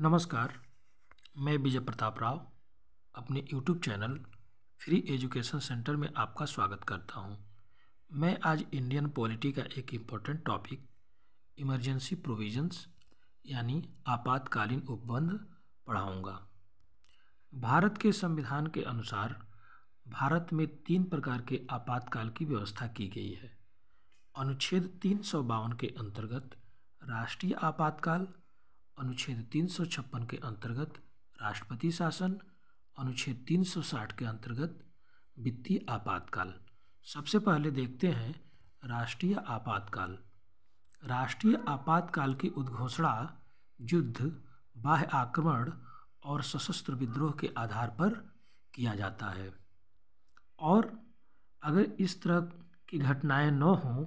नमस्कार। मैं विजय प्रताप राव अपने YouTube channel free education centre में आपका स्वागत करता हूं। मैं आज इंडियन पॉलिटी का एक इम्पोर्टेंट टॉपिक इमरजेंसी प्रोविजंस यानी आपातकालीन उपबंध पढ़ाऊंगा। भारत के संविधान के अनुसार भारत में 3 प्रकार के आपातकाल की व्यवस्था की गई है। अनुच्छेद 352 के अंतर्गत राष्ट्रीय आपातकाल, अनुच्छेद 356 के अंतर्गत राष्ट्रपति शासन, अनुच्छेद 360 के अंतर्गत वित्तीय आपातकाल। सबसे पहले देखते हैं राष्ट्रीय आपातकाल। राष्ट्रीय आपातकाल की उद्घोषणा युद्ध, बाह्य आक्रमण और सशस्त्र विद्रोह के आधार पर किया जाता है, और अगर इस तरह की घटनाएं न हों,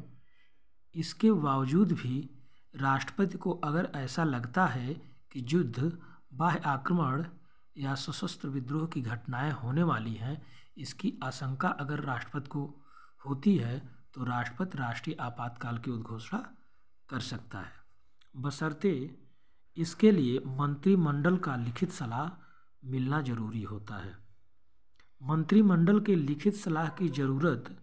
इसके बावजूद भी राष्ट्रपति को अगर ऐसा लगता है कि युद्ध, बाह्य आक्रमण या सशस्त्र विद्रोह की घटनाएं होने वाली हैं, इसकी आशंका अगर राष्ट्रपति को होती है तो राष्ट्रपति राष्ट्रीय आपातकाल की उद्घोषणा कर सकता है, बशर्ते इसके लिए मंत्रिमंडल का लिखित सलाह मिलना जरूरी होता है। मंत्रिमंडल के लिखित सलाह की जरूरत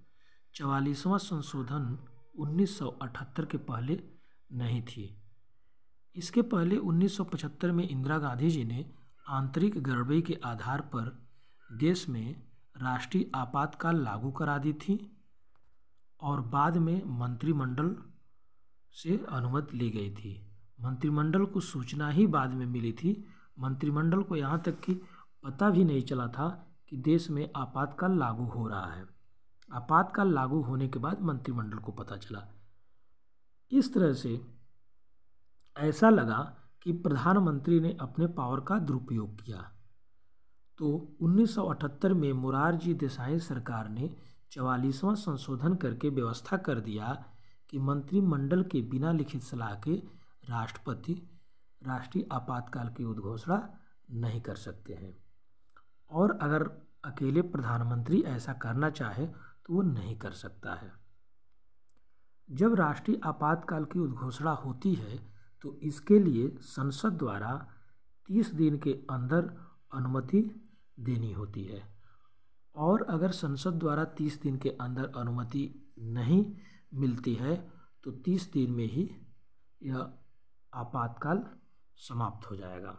44वां संशोधन 1978 के पहले नहीं थी। इसके पहले 1975 में इंदिरा गांधी जी ने आंतरिक गड़बड़ी के आधार पर देश में राष्ट्रीय आपातकाल लागू करा दी थी, और बाद में मंत्रिमंडल से अनुमति ली गई थी। मंत्रिमंडल को सूचना ही बाद में मिली थी। मंत्रिमंडल को यहाँ तक कि पता भी नहीं चला था कि देश में आपातकाल लागू हो रहा है। आपातकाल लागू होने के बाद मंत्रिमंडल को पता चला। इस तरह से ऐसा लगा कि प्रधानमंत्री ने अपने पावर का दुरुपयोग किया, तो 1978 में मोरारजी देसाई सरकार ने 44वां संशोधन करके व्यवस्था कर दिया कि मंत्रिमंडल के बिना लिखित सलाह के राष्ट्रपति राष्ट्रीय आपातकाल की उद्घोषणा नहीं कर सकते हैं, और अगर अकेले प्रधानमंत्री ऐसा करना चाहे तो वो नहीं कर सकता है। जब राष्ट्रीय आपातकाल की उद्घोषणा होती है तो इसके लिए संसद द्वारा 30 दिन के अंदर अनुमति देनी होती है, और अगर संसद द्वारा 30 दिन के अंदर अनुमति नहीं मिलती है तो 30 दिन में ही यह आपातकाल समाप्त हो जाएगा।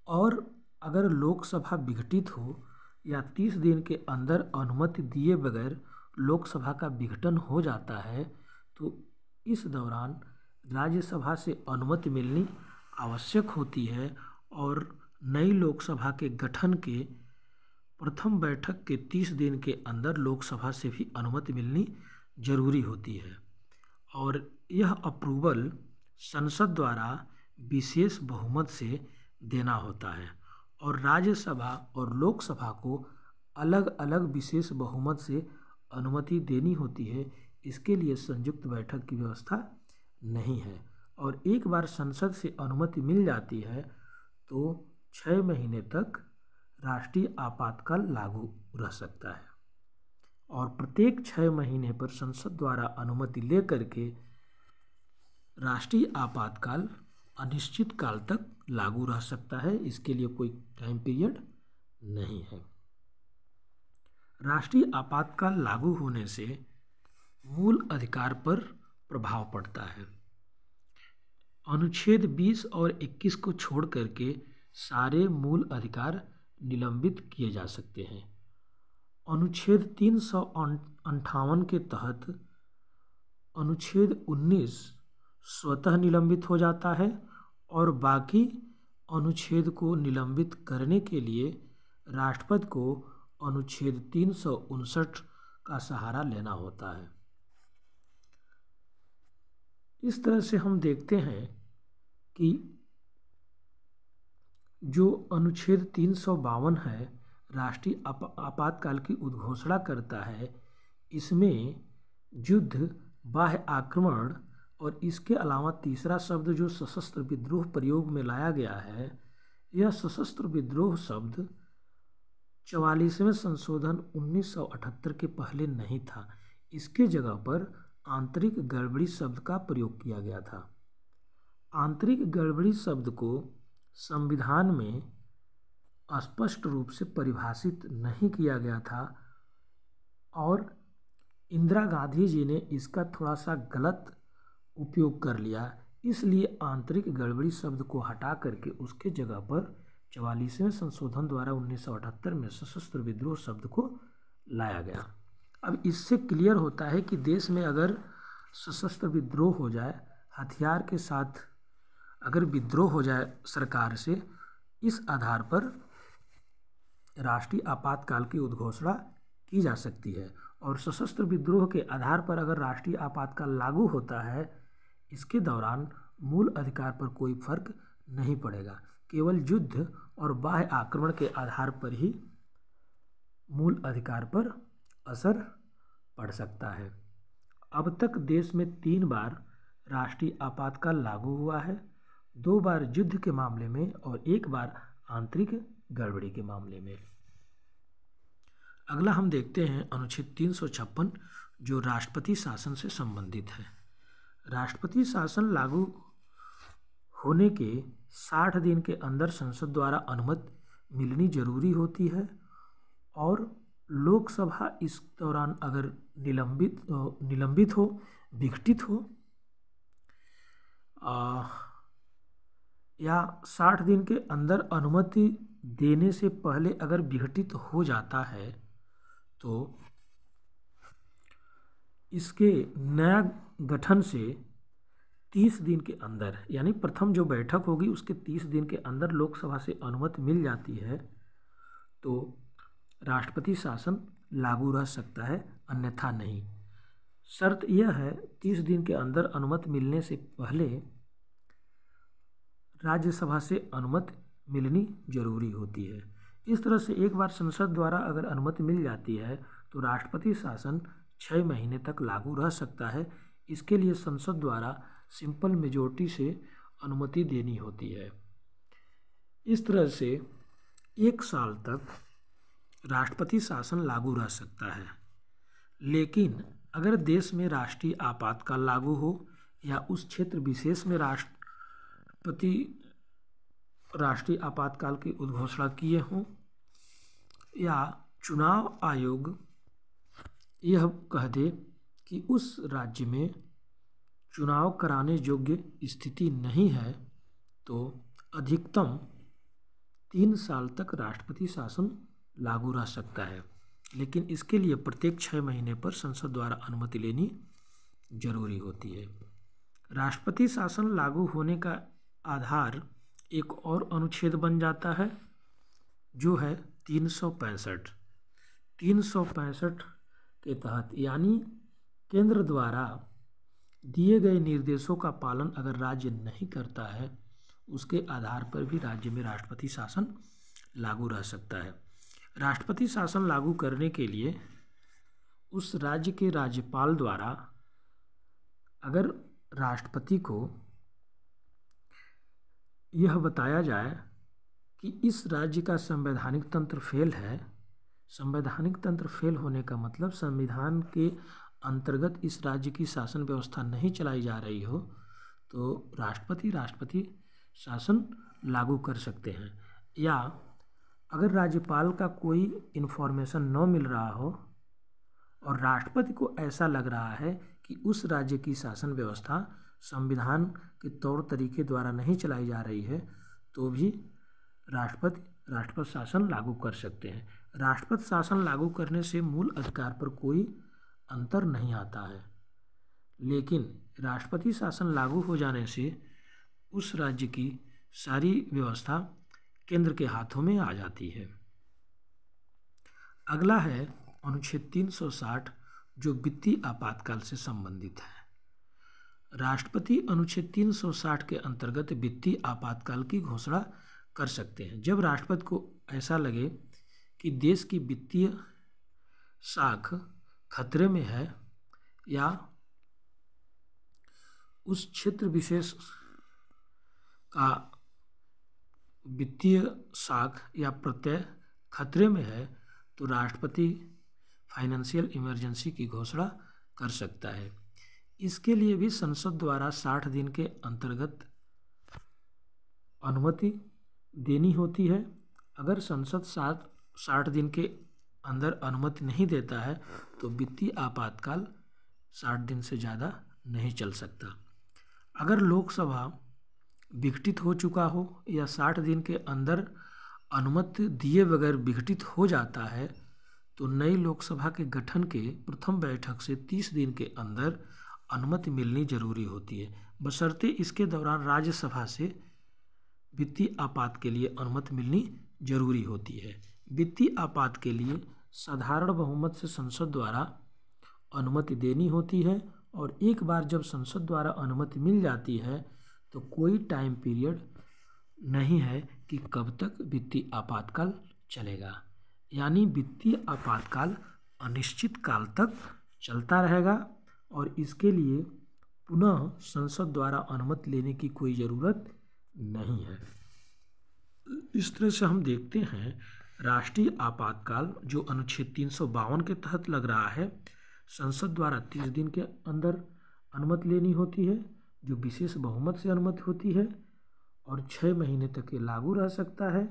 और अगर लोकसभा विघटित हो या 30 दिन के अंदर अनुमति दिए बगैर लोकसभा का विघटन हो जाता है तो इस दौरान राज्यसभा से अनुमति मिलनी आवश्यक होती है, और नई लोकसभा के गठन के प्रथम बैठक के 30 दिन के अंदर लोकसभा से भी अनुमति मिलनी जरूरी होती है, और यह अप्रूवल संसद द्वारा विशेष बहुमत से देना होता है, और राज्यसभा और लोकसभा को अलग अलग विशेष बहुमत से अनुमति देनी होती है। इसके लिए संयुक्त बैठक की व्यवस्था नहीं है, और एक बार संसद से अनुमति मिल जाती है तो 6 महीने तक राष्ट्रीय आपातकाल लागू रह सकता है, और प्रत्येक 6 महीने पर संसद द्वारा अनुमति लेकर के राष्ट्रीय आपातकाल अनिश्चित काल तक लागू रह सकता है। इसके लिए कोई टाइम पीरियड नहीं है। राष्ट्रीय आपातकाल लागू होने से मूल अधिकार पर प्रभाव पड़ता है। अनुच्छेद 20 और 21 को छोड़ करके सारे मूल अधिकार निलंबित किए जा सकते हैं। अनुच्छेद 358 के तहत अनुच्छेद 19 स्वतः निलंबित हो जाता है, और बाकी अनुच्छेद को निलंबित करने के लिए राष्ट्रपति को अनुच्छेद 359 का सहारा लेना होता है। इस तरह से हम देखते हैं कि जो अनुच्छेद 352 है राष्ट्रीय आपातकाल की उद्घोषणा करता है, इसमें युद्ध, बाह्य आक्रमण और इसके अलावा तीसरा शब्द जो सशस्त्र विद्रोह प्रयोग में लाया गया है, यह सशस्त्र विद्रोह शब्द 44वें संशोधन 1978 के पहले नहीं था। इसके जगह पर आंतरिक गड़बड़ी शब्द का प्रयोग किया गया था। आंतरिक गड़बड़ी शब्द को संविधान में स्पष्ट रूप से परिभाषित नहीं किया गया था और इंदिरा गांधी जी ने इसका थोड़ा सा गलत उपयोग कर लिया। इसलिए आंतरिक गड़बड़ी शब्द को हटा करके उसके जगह पर 44वें संशोधन द्वारा 1978 में सशस्त्र विद्रोह शब्द को लाया गया। अब इससे क्लियर होता है कि देश में अगर सशस्त्र विद्रोह हो जाए, हथियार के साथ अगर विद्रोह हो जाए सरकार से, इस आधार पर राष्ट्रीय आपातकाल की उद्घोषणा की जा सकती है। और सशस्त्र विद्रोह के आधार पर अगर राष्ट्रीय आपातकाल लागू होता है, इसके दौरान मूल अधिकार पर कोई फर्क नहीं पड़ेगा, केवल युद्ध और बाह्य आक्रमण के आधार पर ही मूल अधिकार पर असर पड़ सकता है। अब तक देश में 3 बार राष्ट्रीय आपातकाल लागू हुआ है, 2 बार युद्ध के मामले में और 1 बार आंतरिक गड़बड़ी के मामले में। अगला हम देखते हैं अनुच्छेद 356 जो राष्ट्रपति शासन से संबंधित है। राष्ट्रपति शासन लागू होने के 60 दिन के अंदर संसद द्वारा अनुमति मिलनी जरूरी होती है और लोकसभा इस दौरान अगर निलंबित हो, विघटित हो या 60 दिन के अंदर अनुमति देने से पहले अगर विघटित हो जाता है तो इसके नया गठन से 30 दिन के अंदर, यानी प्रथम जो बैठक होगी उसके 30 दिन के अंदर लोकसभा से अनुमति मिल जाती है तो राष्ट्रपति शासन लागू रह सकता है, अन्यथा नहीं। शर्त यह है 30 दिन के अंदर अनुमति मिलने से पहले राज्यसभा से अनुमति मिलनी जरूरी होती है। इस तरह से एक बार संसद द्वारा अगर अनुमति मिल जाती है तो राष्ट्रपति शासन 6 महीने तक लागू रह सकता है। इसके लिए संसद द्वारा सिंपल मेजॉरिटी से अनुमति देनी होती है। इस तरह से 1 साल तक राष्ट्रपति शासन लागू रह सकता है। लेकिन अगर देश में राष्ट्रीय आपातकाल लागू हो या उस क्षेत्र विशेष में राष्ट्रीय आपातकाल की उद्घोषणा किए हों या चुनाव आयोग यह कह दे कि उस राज्य में चुनाव कराने योग्य स्थिति नहीं है, तो अधिकतम 3 साल तक राष्ट्रपति शासन लागू रह सकता है। लेकिन इसके लिए प्रत्येक 6 महीने पर संसद द्वारा अनुमति लेनी जरूरी होती है। राष्ट्रपति शासन लागू होने का आधार एक और अनुच्छेद बन जाता है जो है 365। 365 के तहत यानी केंद्र द्वारा दिए गए निर्देशों का पालन अगर राज्य नहीं करता है उसके आधार पर भी राज्य में राष्ट्रपति शासन लागू रह सकता है। राष्ट्रपति शासन लागू करने के लिए उस राज्य के राज्यपाल द्वारा अगर राष्ट्रपति को यह बताया जाए कि इस राज्य का संवैधानिक तंत्र फेल है, संवैधानिक तंत्र फेल होने का मतलब संविधान के अंतर्गत इस राज्य की शासन व्यवस्था नहीं चलाई जा रही हो, तो राष्ट्रपति शासन लागू कर सकते हैं। या अगर राज्यपाल का कोई इन्फॉर्मेशन न मिल रहा हो और राष्ट्रपति को ऐसा लग रहा है कि उस राज्य की शासन व्यवस्था संविधान के तौर तरीके द्वारा नहीं चलाई जा रही है, तो भी राष्ट्रपति शासन लागू कर सकते हैं। राष्ट्रपति शासन लागू करने से मूल अधिकार पर कोई अंतर नहीं आता है, लेकिन राष्ट्रपति शासन लागू हो जाने से उस राज्य की सारी व्यवस्था केंद्र के हाथों में आ जाती है। अगला है अनुच्छेद 360 जो वित्तीय आपातकाल से संबंधित है। राष्ट्रपति अनुच्छेद 360 के अंतर्गत वित्तीय आपातकाल की घोषणा कर सकते हैं जब राष्ट्रपति को ऐसा लगे कि देश की वित्तीय साख खतरे में है या उस क्षेत्र विशेष का वित्तीय साख या प्रत्यय खतरे में है, तो राष्ट्रपति फाइनेंशियल इमरजेंसी की घोषणा कर सकता है। इसके लिए भी संसद द्वारा 60 दिन के अंतर्गत अनुमति देनी होती है। अगर संसद 60 दिन के अंदर अनुमति नहीं देता है तो वित्तीय आपातकाल 60 दिन से ज़्यादा नहीं चल सकता। अगर लोकसभा विघटित हो चुका हो या 60 दिन के अंदर अनुमति दिए बगैर विघटित हो जाता है तो नई लोकसभा के गठन के प्रथम बैठक से 30 दिन के अंदर अनुमति मिलनी जरूरी होती है, बशर्ते इसके दौरान राज्यसभा से वित्तीय आपात के लिए अनुमति मिलनी जरूरी होती है। वित्तीय आपात के लिए साधारण बहुमत से संसद द्वारा अनुमति देनी होती है और एक बार जब संसद द्वारा अनुमति मिल जाती है तो कोई टाइम पीरियड नहीं है कि कब तक वित्तीय आपातकाल चलेगा, यानी वित्तीय आपातकाल अनिश्चित काल तक चलता रहेगा और इसके लिए पुनः संसद द्वारा अनुमति लेने की कोई ज़रूरत नहीं है। इस तरह से हम देखते हैं राष्ट्रीय आपातकाल जो अनुच्छेद 352 के तहत लग रहा है, संसद द्वारा 30 दिन के अंदर अनुमति लेनी होती है जो विशेष बहुमत से अनुमति होती है और 6 महीने तक ये लागू रह सकता है।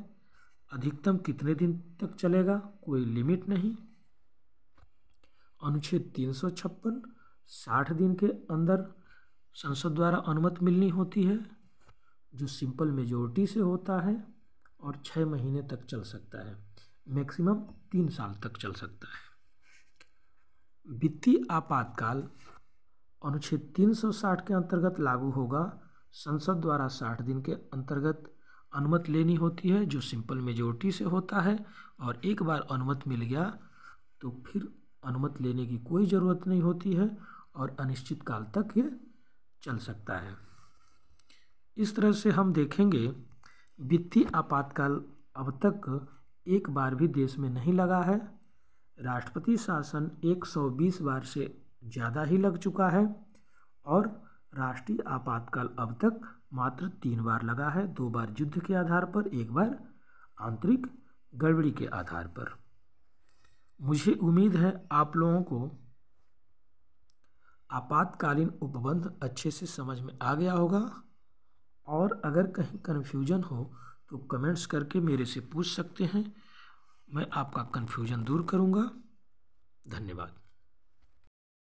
अधिकतम कितने दिन तक चलेगा कोई लिमिट नहीं। अनुच्छेद 356 60 दिन के अंदर संसद द्वारा अनुमति मिलनी होती है जो सिंपल मेजोरिटी से होता है और 6 महीने तक चल सकता है, मैक्सिमम 3 साल तक चल सकता है। वित्तीय आपातकाल अनुच्छेद 360 के अंतर्गत लागू होगा। संसद द्वारा 60 दिन के अंतर्गत अनुमति लेनी होती है जो सिंपल मेजोरिटी से होता है और एक बार अनुमति मिल गया तो फिर अनुमति लेने की कोई ज़रूरत नहीं होती है और अनिश्चित काल तक ये चल सकता है। इस तरह से हम देखेंगे वित्तीय आपातकाल अब तक एक बार भी देश में नहीं लगा है। राष्ट्रपति शासन 120 बार से ज़्यादा ही लग चुका है और राष्ट्रीय आपातकाल अब तक मात्र 3 बार लगा है, 2 बार युद्ध के आधार पर, 1 बार आंतरिक गड़बड़ी के आधार पर। मुझे उम्मीद है आप लोगों को आपातकालीन उपबंध अच्छे से समझ में आ गया होगा और अगर कहीं कन्फ्यूजन हो तो कमेंट्स करके मेरे से पूछ सकते हैं, मैं आपका कन्फ्यूजन दूर करूंगा। धन्यवाद।